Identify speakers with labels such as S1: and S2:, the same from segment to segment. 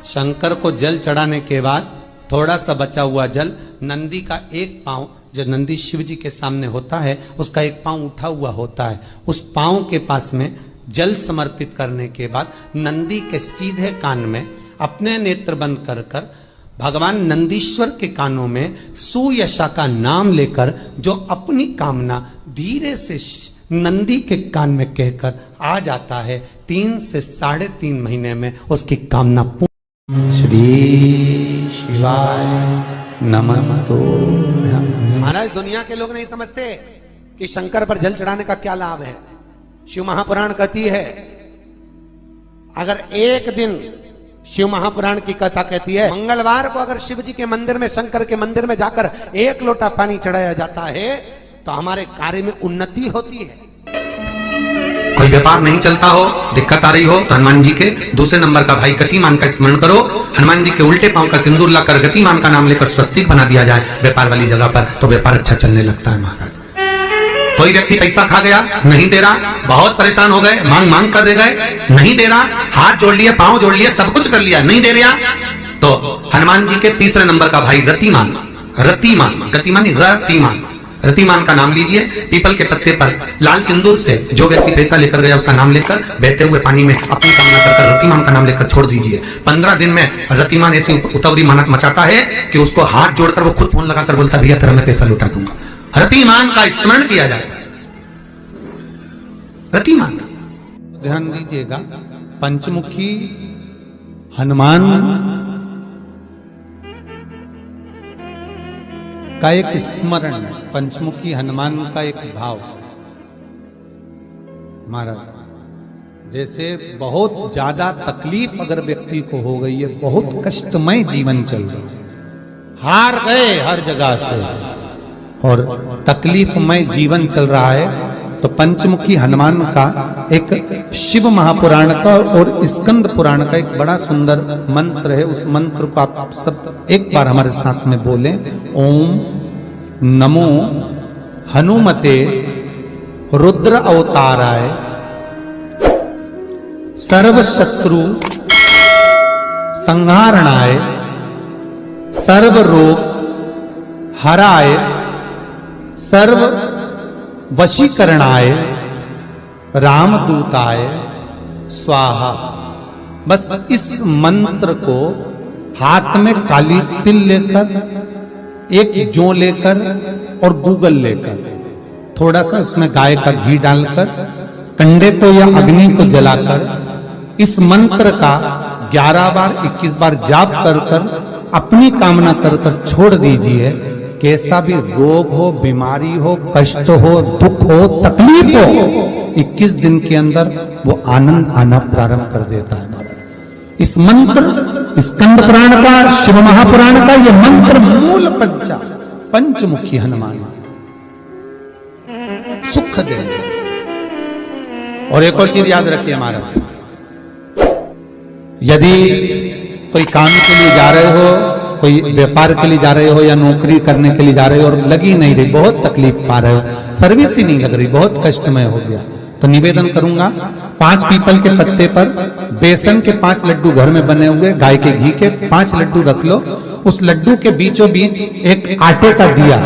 S1: शंकर को जल चढ़ाने के बाद थोड़ा सा बचा हुआ जल नंदी का एक पांव, जो नंदी शिव जी के सामने होता है, उसका एक पांव उठा हुआ होता है, उस पांव के पास में जल समर्पित करने के बाद नंदी के सीधे कान में अपने नेत्र बंद कर कर भगवान नंदीश्वर के कानों में सुयशा का नाम लेकर जो अपनी कामना धीरे से नंदी के कान में कहकर आ जाता है, 3 से 3.5 महीने में उसकी कामना पूर्ण। श्री शिवाय नमस्तु। महाराज, दुनिया के लोग नहीं समझते कि शंकर पर जल चढ़ाने का क्या लाभ है। शिव महापुराण कहती है, अगर एक दिन शिव महापुराण की कथा कहती है, मंगलवार को अगर शिव जी के मंदिर में, शंकर के मंदिर में जाकर 1 लोटा पानी चढ़ाया जाता है तो हमारे कार्य में उन्नति होती है।
S2: कोई व्यापार नहीं चलता हो, दिक्कत आ रही हो, तो हनुमान जी के दूसरे नंबर का भाई गतिमान का स्मरण करो। हनुमान जी के उल्टे पांव का सिंदूर लाकर गतिमान का नाम लेकर स्वस्तिक बना दिया जाए व्यापार वाली जगह पर, तो व्यापार अच्छा चलने लगता है। महाराज, कोई व्यक्ति पैसा खा गया, नहीं दे रहा, बहुत परेशान हो गए, मांग मांग कर दे गए, नहीं दे रहा, हाथ जोड़ लिए, पांव जोड़ लिए, सब कुछ कर लिया, नहीं दे रहा, तो हनुमान जी के तीसरे नंबर का भाई रतिमान, रतिमान, गतिमान रतिमान, रतिमान का नाम लीजिए। पीपल के पत्ते पर लाल सिंदूर से जो व्यक्ति पैसा लेकर गया उसका नाम लेकर बहते हुए पानी में अपनी कामना कर रतिमान का नाम लेकर छोड़ दीजिए। 15 दिन में रतिमान ऐसी उतावली मचाता है कि उसको हाथ जोड़कर वो खुद फोन लगाकर बोलता, भैया तेरा मैं पैसा लुटा दूंगा। रतिमान का स्मरण किया जाता है। रतिमान,
S1: ध्यान दीजिएगा, पंचमुखी हनुमान का एक स्मरण, पंचमुखी हनुमान का एक भाव। महाराज, जैसे बहुत ज्यादा तकलीफ अगर व्यक्ति को हो गई है, बहुत कष्टमय जीवन चल रहा है, हार गए हर जगह से और तकलीफमय जीवन चल रहा है, तो पंचमुखी हनुमान का एक शिव महापुराण का और स्कंद पुराण का एक बड़ा सुंदर मंत्र है। उस मंत्र को आप सब एक बार हमारे साथ में बोलें। ओम नमो हनुमते रुद्र अवताराय सर्व शत्रु संहारणाय सर्व रोग हराय सर्व वशीकरणाय रामदूताय स्वाहा। बस इस मंत्र को हाथ में काली तिल लेकर, एक जौ लेकर और गूगल लेकर, थोड़ा सा उसमें गाय का घी डालकर, कंडे को या अग्नि को जलाकर इस मंत्र का 11 बार 21 बार जाप कर कर अपनी कामना कर कर छोड़ दीजिए। कैसा भी रोग हो, बीमारी हो, कष्ट हो, दुख हो, तकलीफ हो, 21 दिन के अंदर वो आनंद आना प्रारंभ कर देता है। इस मंत्र, स्कंद पुराण का, शिव महापुराण का ये मंत्र मूल पंचमुखी हनुमान सुख देंगे। और एक और चीज याद रखिए हमारा, यदि कोई काम के लिए जा रहे हो, कोई व्यापार के लिए जा रहे हो या नौकरी करने के लिए जा रहे हो और लगी नहीं रही, बहुत तकलीफ पा रहे हो, सर्विस ही नहीं लग रही, बहुत कष्टमय हो गया, तो निवेदन करूंगा 5 पीपल के पत्ते पर बेसन के 5 लड्डू घर में बने हुए, गाय के घी के 5 लड्डू रख लो। उस लड्डू के बीचों बीच एक आटे का दिया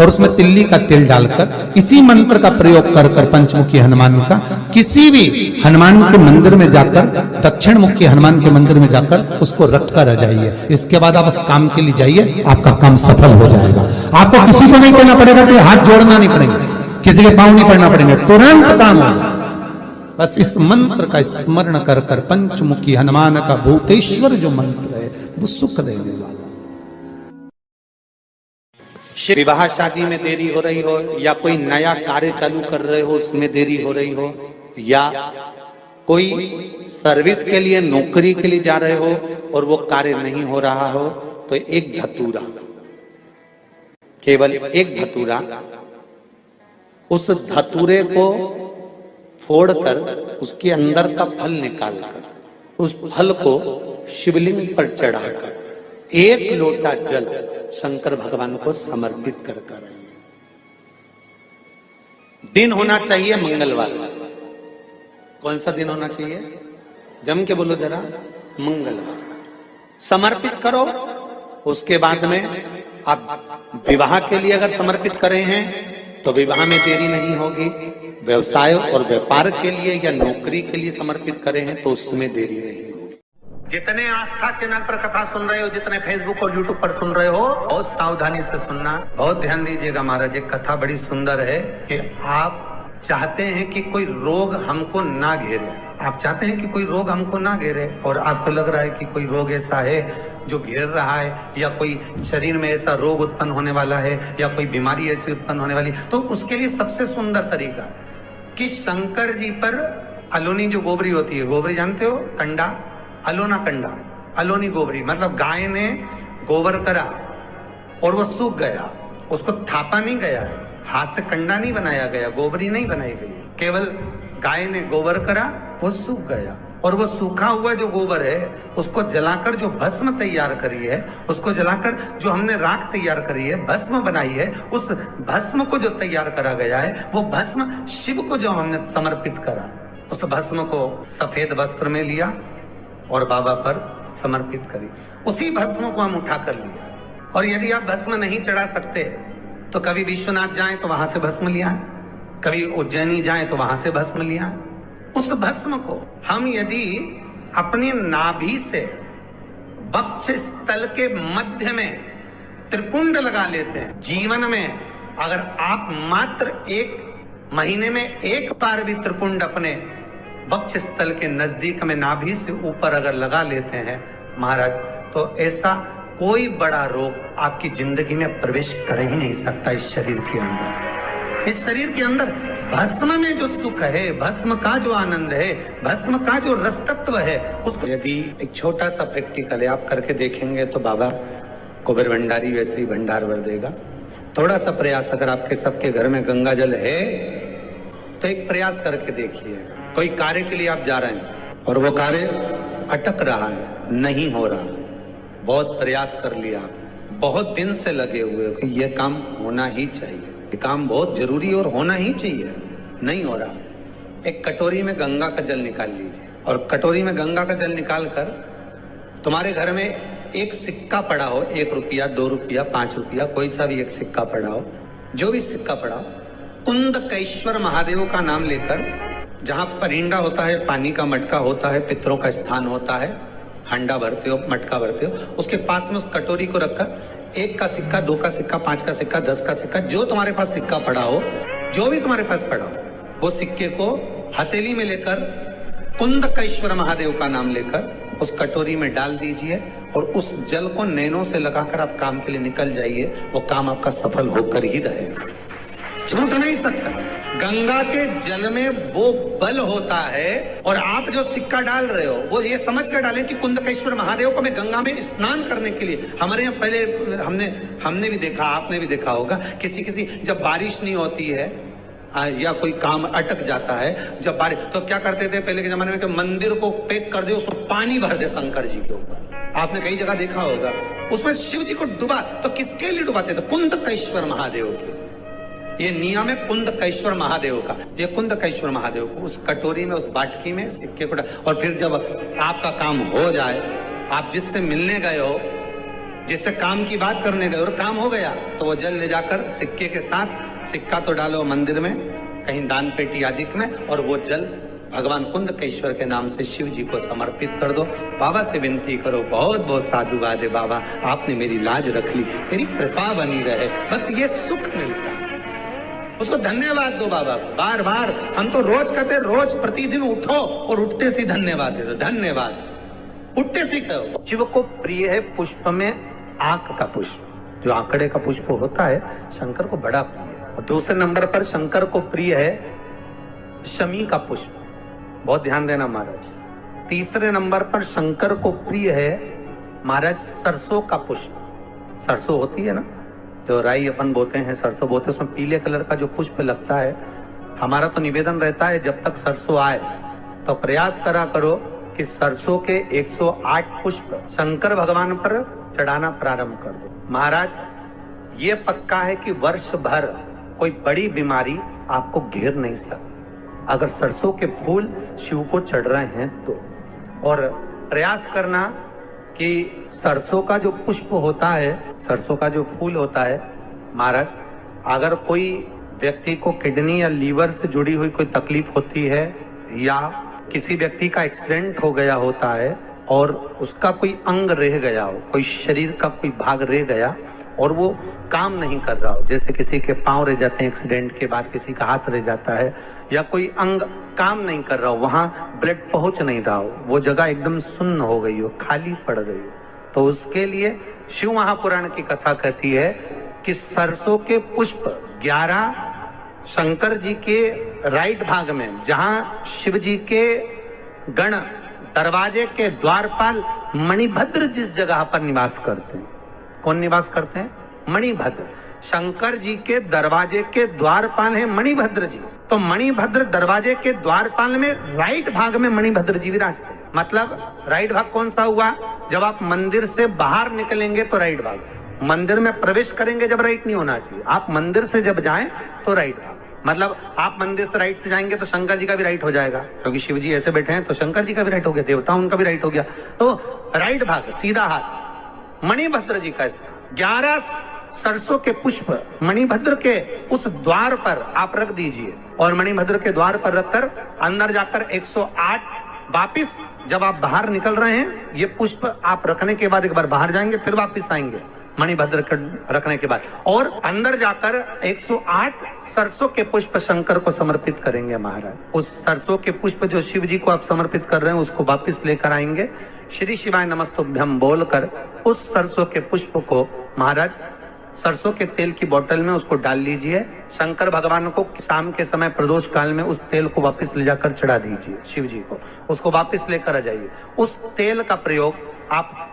S1: और उसमें तिल्ली का तेल डालकर इसी मंत्र का प्रयोग कर कर पंचमुखी हनुमान का किसी भी हनुमान के मंदिर में जाकर, दक्षिण मुखी हनुमान के मंदिर में जाकर उसको रख कर आ जाइए। इसके बाद आप उस काम के लिए जाइए, आपका काम सफल हो जाएगा। आपको किसी को नहीं करना पड़ेगा, तो हाथ जोड़ना नहीं पड़ेगा, किसी के पांव नहीं पड़ना पड़ेंगे, तुरंत काम होगा। बस इस मंत्र का स्मरण कर कर पंचमुखी हनुमान का भूतेश्वर जो मंत्र है वो सुख देने वाला। विवाह शादी में देरी हो रही हो, या कोई नया कार्य चालू कर रहे हो उसमें देरी हो रही हो, या कोई सर्विस के लिए, नौकरी के लिए जा रहे हो और वो कार्य नहीं हो रहा हो, तो एक धतूरा, केवल एक धतूरा, उस धतूरे को फोड़कर उसके अंदर का फल निकालकर उस फल को शिवलिंग पर चढ़ाकर 1 लोटा जल शंकर भगवान को समर्पित कर कर। दिन होना चाहिए मंगलवार। कौन सा दिन होना चाहिए? जम के बोलो जरा, मंगलवार। समर्पित करो। उसके बाद में आप विवाह के लिए अगर समर्पित करे हैं तो विवाह में देरी नहीं होगी। व्यवसाय और व्यापार के लिए या नौकरी के लिए समर्पित करे हैं तो उसमें देरी नहीं होगी। जितने आस्था चैनल पर कथा सुन रहे हो, जितने फेसबुक और यूट्यूब पर सुन रहे हो, बहुत सावधानी से सुनना, बहुत ध्यान दीजिएगा। महाराज एक कथा बड़ी सुंदर है कि आप चाहते हैं कि कोई रोग हमको ना घेरे, आप चाहते हैं कि कोई रोग हमको ना घेरे, और आपको लग रहा है कि कोई रोग ऐसा है जो घेर रहा है, या कोई शरीर में ऐसा रोग उत्पन्न होने वाला है, या कोई बीमारी ऐसी उत्पन्न होने वाली, तो उसके लिए सबसे सुंदर तरीका कि शंकर जी पर अलोनी जो गोबरी होती है, गोबरी जानते हो, कंडा, अलोना कंडा, अलोनी गोबरी, मतलब गाय ने गोबर करा और वो सूख गया, उसको थापा नहीं गया, हाथ से कंडा नहीं बनाया गया, गोबरी नहीं बनाई गई, केवल गाय ने गोबर करा, वो सूख गया, और वो सूखा हुआ जो गोबर है उसको जलाकर जो भस्म तैयार करी है, उसको जलाकर जो हमने राख तैयार करी है, भस्म बनाई है, उस भस्म को जो तैयार करा गया है, वो भस्म शिव को जो हमने समर्पित करा, उस भस्म को सफेद वस्त्र में लिया और बाबा पर समर्पित करी। उसी भस्म को हम उठा कर लिया। और यदि आप भस्म नहीं चढ़ा सकते तो कभी विश्वनाथ जाएं तो वहां से भस्म लिया है, कभी उज्जैनी जाएं तो वहां से भस्म लिया है। उस भस्म को हम यदि अपने नाभि से वक्ष स्थल के मध्य में त्रिपुंड लगा लेते हैं, जीवन में अगर आप मात्र 1 महीने में एक बार भी त्रिपुंड अपने वक्ष स्थल के नजदीक में नाभि से ऊपर अगर लगा लेते हैं महाराज, तो ऐसा कोई बड़ा रोग आपकी जिंदगी में प्रवेश कर ही नहीं सकता। इस शरीर के अंदर, इस शरीर के अंदर भस्म में जो सुख है, भस्म का जो आनंद है, भस्म का जो रस तत्व है, उसको यदि एक छोटा सा प्रैक्टिकल आप करके देखेंगे तो बाबा कुबेर भंडारी वैसे ही भंडार भर देगा। थोड़ा सा प्रयास, अगर आपके सबके घर में गंगा जल है तो एक प्रयास करके देखिएगा। कोई कार्य के लिए आप जा रहे हैं और वो कार्य अटक रहा है, नहीं हो रहा, बहुत प्रयास कर लिया, बहुत दिन से लगे हुए कि ये काम होना ही चाहिए, ये काम बहुत जरूरी और होना ही चाहिए, नहीं हो रहा, एक कटोरी में गंगा का जल निकाल लीजिए, और कटोरी में गंगा का जल निकाल कर तुम्हारे घर में एक सिक्का पड़ा हो, 1 रुपया, 2 रुपया, 5 रुपया, कोई सा भी एक सिक्का पड़ा हो, जो भी सिक्का पड़ा हो, कुंदकेश्वर महादेव का नाम लेकर, जहां परिंडा होता है, पानी का मटका होता है, पितरों का स्थान होता है, हंडा भरते हो, मटका भरते हो, उसके पास में उस कटोरी को रखकर 1 का सिक्का, 2 का सिक्का, 5 का सिक्का, 10 का सिक्का, जो तुम्हारे पास सिक्का पड़ा हो, जो भी तुम्हारे पास पड़ा हो, वो सिक्के को हथेली में लेकर कुंदकेश्वर महादेव का नाम लेकर उस कटोरी में डाल दीजिए, और उस जल को नैनों से लगाकर आप काम के लिए निकल जाइए। वो काम आपका सफल होकर ही रहेगा, छूट नहीं सकता। गंगा के जल में वो बल होता है, और आप जो सिक्का डाल रहे हो वो ये समझ कर डालें कि कुंदकेश्वर महादेव को मैं गंगा में स्नान करने के लिए, हमारे यहाँ पहले हमने भी देखा, आपने भी देखा होगा, किसी जब बारिश नहीं होती है या कोई काम अटक जाता है, जब बारिश, तो क्या करते थे पहले के जमाने में कि मंदिर को पैक कर दे, उसमें पानी भर दे शंकर जी के ऊपर, आपने कई जगह देखा होगा, उसमें शिव जी को डुबा, तो किसके लिए डुबाते थे? कुंदकेश्वर महादेव के। ये नियम है कुंदकेश्वर महादेव का। ये कुंदकेश्वर महादेव को उस कटोरी में, उस बाटकी में सिक्के को, और फिर जब आपका काम हो जाए, आप जिससे मिलने गए हो, जिससे काम की बात करने गए और काम हो गया, तो वो जल ले जाकर सिक्के के साथ, सिक्का तो डालो मंदिर में, कहीं दान पेटी आदि में, और वो जल भगवान कुंदकेश्वर के नाम से शिव जी को समर्पित कर दो। बाबा से विनती करो, बहुत बहुत साधुवाद है बाबा, आपने मेरी लाज रख ली, तेरी कृपा बनी रहे, बस ये सुख मिलता है, उसको धन्यवाद दो बाबा को। बार बार हम तो रोज कहते, रोज प्रतिदिन उठो और उठते सी धन्यवाद दे दो, धन्यवाद, उठते सी कहो। शिव को प्रिय है पुष्प में आंक का पुष्प, जो आंकड़े का पुष्प होता है, शंकर को बड़ा प्रिय है। और दूसरे नंबर पर शंकर को प्रिय है शमी का पुष्प, बहुत ध्यान देना महाराज। तीसरे नंबर पर शंकर को प्रिय है महाराज सरसों का पुष्प। सरसों होती है ना, जो राई अपन बोते हैं, सरसों बोते हैं, उसमें पीले कलर का जो पुष्प लगता है। हमारा तो निवेदन रहता है जब तक सरसों आए तो प्रयास करा करो कि सरसों के 108 पुष्प शंकर भगवान पर चढ़ाना प्रारंभ कर दो। महाराज ये पक्का है कि वर्ष भर कोई बड़ी बीमारी आपको घेर नहीं सकती अगर सरसों के फूल शिव को चढ़ रहे हैं तो। और प्रयास करना कि सरसों का जो पुष्प होता है, सरसों का जो फूल होता है महाराज, अगर कोई व्यक्ति को किडनी या लीवर से जुड़ी हुई कोई तकलीफ होती है या किसी व्यक्ति का एक्सीडेंट हो गया होता है और उसका कोई अंग रह गया हो, कोई शरीर का कोई भाग रह गया और वो काम नहीं कर रहा हो, जैसे किसी के पांव रह जाते हैं एक्सीडेंट के बाद, किसी का हाथ रह जाता है या कोई अंग काम नहीं कर रहा हो, वहां ब्लड पहुंच नहीं रहा हो, वो जगह एकदम सुन्न हो गई हो, खाली पड़ गई हो, तो उसके लिए शिव महापुराण की कथा कहती है कि सरसों के पुष्प 11 शंकर जी के राइट भाग में, जहां शिव जी के गण दरवाजे के द्वारपाल मणिभद्र जिस जगह पर निवास करते हैं, कौन निवास करते हैं? मणिभद्र। शंकर जी के दरवाजे के द्वारपाल हैं मणिभद्र जी, तो मणिभद्र दरवाजे के द्वारपाल में राइट भाग में मणिभद्र जी विराजते हैं। मतलब राइट भाग कौन सा हुआ? जब आप मंदिर से बाहर निकलेंगे तो राइट भाग, मंदिर में प्रवेश करेंगे जब राइट नहीं होना चाहिए, आप मंदिर से जब जाएं तो राइट भाग, मतलब आप मंदिर से राइट से जाएंगे तो शंकर जी का भी राइट हो जाएगा, क्योंकि शिव जी ऐसे बैठे हैं तो शंकर जी का भी राइट हो गया, देवता उनका भी राइट हो गया, तो राइट भाग सीधा हाथ मणिभद्र जी का स्थान। 11 सरसों के पुष्प मणिभद्र के उस द्वार पर आप रख दीजिए और मणिभद्र के द्वार पर रखकर अंदर जाकर 108 वापिस जब आप बाहर निकल रहे हैं, ये पुष्प आप रखने के बाद एक बार बाहर जाएंगे, फिर वापिस आएंगे मणिभद्र रखने के बाद, और अंदर जाकर 108 सरसों के पुष्प शंकर को समर्पित करेंगे महाराज। उस सरसों के पुष्प जो शिव जी को आप समर्पित कर रहे हैं उसको वापिस लेकर आएंगे, श्री शिवाय नमस्तुभ्यम बोलकर उस सरसों के पुष्प को महाराज सरसों के तेल की बोतल में उसको डाल लीजिए, शंकर भगवान को शाम के समय प्रदोष काल में उस तेल को वापस ले जाकर चढ़ा दीजिए शिव जी को, उसको वापस लेकर आ जाइए। उस तेल का प्रयोग आप